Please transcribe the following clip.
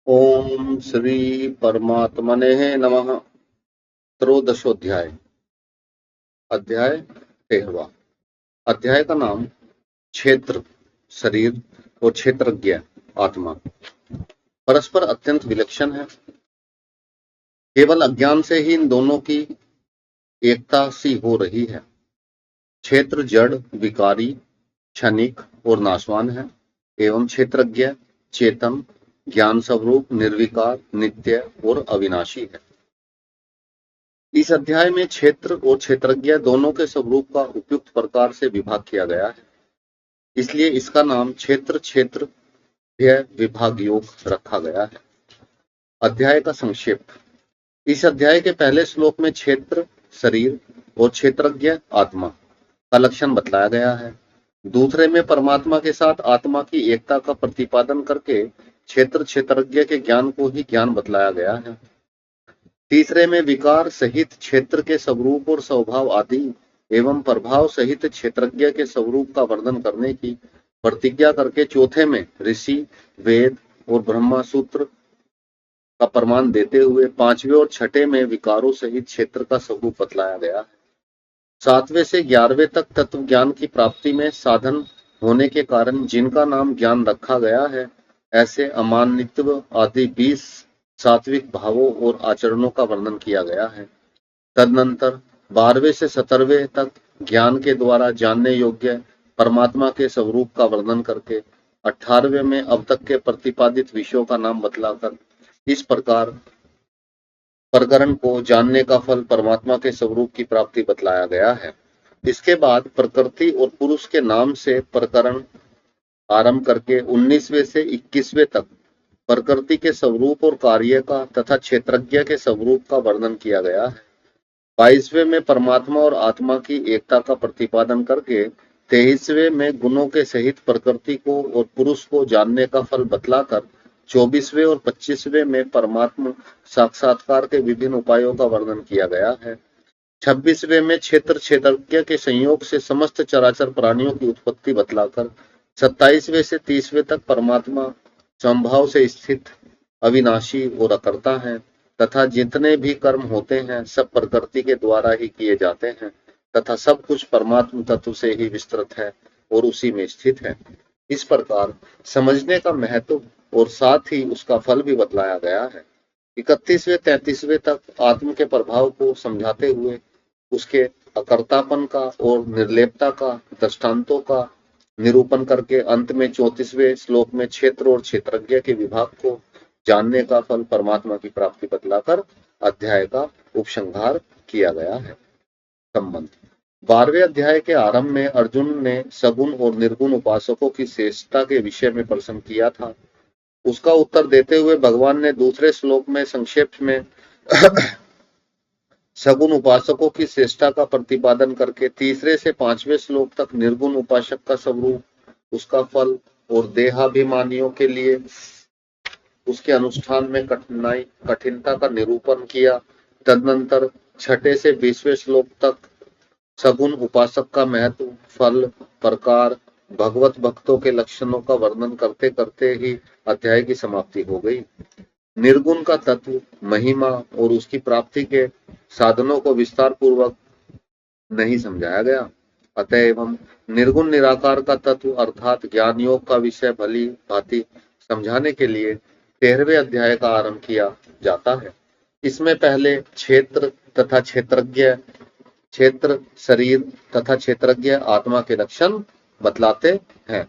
ओम श्री परमात्मने नमः। त्रयोदशोध्याय। अध्याय 13वां। अध्याय का नाम क्षेत्र शरीर और क्षेत्रज्ञ आत्मा परस्पर अत्यंत विलक्षण है। केवल अज्ञान से ही इन दोनों की एकता सी हो रही है। क्षेत्र जड़, विकारी, क्षणिक और नाशवान है एवं क्षेत्रज्ञ चेतन, ज्ञान स्वरूप, निर्विकार, नित्य और अविनाशी है। इस अध्याय में क्षेत्र और क्षेत्रज्ञ दोनों के स्वरूप का उपयुक्त प्रकार से विभाग किया गया है, इसलिए इसका नाम क्षेत्र क्षेत्र विभाग योग रखा गया है। अध्याय का संक्षेप। इस अध्याय के पहले श्लोक में क्षेत्र शरीर और क्षेत्रज्ञ आत्मा का लक्षण बतलाया गया है। दूसरे में परमात्मा के साथ आत्मा की एकता का प्रतिपादन करके क्षेत्र क्षेत्रज्ञ के ज्ञान को ही ज्ञान बतलाया गया है। तीसरे में विकार सहित क्षेत्र के स्वरूप और स्वभाव आदि एवं प्रभाव सहित क्षेत्रज्ञ के स्वरूप का वर्णन करने की प्रतिज्ञा करके चौथे में ऋषि, वेद और ब्रह्मा सूत्र का प्रमाण देते हुए पांचवें और छठे में विकारों सहित क्षेत्र का स्वरूप बतलाया गया है। सातवें से 11वें तक तत्व ज्ञान की प्राप्ति में साधन होने के कारण जिनका नाम ज्ञान रखा गया है, ऐसे अमानित्व आदि 20 सात्विक भावों और आचरणों का वर्णन किया गया है। तदनंतर 12वें से 17वें तक ज्ञान के द्वारा जानने योग्य परमात्मा के स्वरूप का वर्णन करके 18वें में अब तक के प्रतिपादित विषयों का नाम बतलाकर इस प्रकार प्रकरण को जानने का फल परमात्मा के स्वरूप की प्राप्ति बतलाया गया है। इसके बाद प्रकृति और पुरुष के नाम से प्रकरण आरंभ करके 19वें से 21वें तक प्रकृति के स्वरूप और कार्य का तथा क्षेत्रज्ञ के स्वरूप का वर्णन किया गया है। 22वें में परमात्मा और आत्मा की एकता का प्रतिपादन करके 23वें में गुणों के सहित प्रकृति को और पुरुष को जानने का फल बतलाकर 24वें और 25वें में परमात्मा साक्षात्कार के विभिन्न उपायों का वर्णन किया गया है। 26वें में क्षेत्र क्षेत्रज्ञ के संयोग से समस्त चराचर प्राणियों की उत्पत्ति बतलाकर 27वें से 30वें तक परमात्मा संभाव से स्थित, अविनाशी और अकर्ता है तथा जितने भी कर्म होते हैं सब प्रकृति के द्वारा ही किए जाते हैं तथा सब कुछ परमात्मा तत्व से ही विस्तृत है और उसी में स्थित है। इस प्रकार समझने का महत्व और साथ ही उसका फल भी बतलाया गया है। 31वें 33वें तक आत्म के प्रभाव को समझाते हुए उसके अकर्तापन का और निर्लेपता का दृष्टांतों का निरूपण करके अंत में 34वें श्लोक में क्षेत्र और क्षेत्रज्ञ के विभाग को जानने का फल परमात्मा की प्राप्ति बतलाकर अध्याय का उपसंहार किया गया है। संबंध। 12वें अध्याय के आरंभ में अर्जुन ने सगुण और निर्गुण उपासकों की श्रेष्ठता के विषय में प्रश्न किया था। उसका उत्तर देते हुए भगवान ने दूसरे श्लोक में संक्षेप में सगुण उपासकों की श्रेष्ठता का प्रतिपादन करके तीसरे से 5वें श्लोक तक निर्गुण उपासक का स्वरूप, उसका फल और देहाभिमानियों के लिए उसके अनुष्ठान में कठिनता का निरूपण किया। तदनंतर 6 से 20वें श्लोक तक सगुण उपासक का महत्व, फल, प्रकार, भगवत भक्तों के लक्षणों का वर्णन करते करते ही अध्याय की समाप्ति हो गई। निर्गुण का तत्व, महिमा और उसकी प्राप्ति के साधनों को विस्तार पूर्वक नहीं समझाया गया। अतएव निर्गुण निराकार का तत्व अर्थात ज्ञान योग का विषय भली भांति समझाने के लिए 13वें अध्याय का आरंभ किया जाता है। इसमें पहले क्षेत्र तथा क्षेत्रज्ञ, क्षेत्र शरीर तथा क्षेत्रज्ञ आत्मा के लक्षण बतलाते हैं।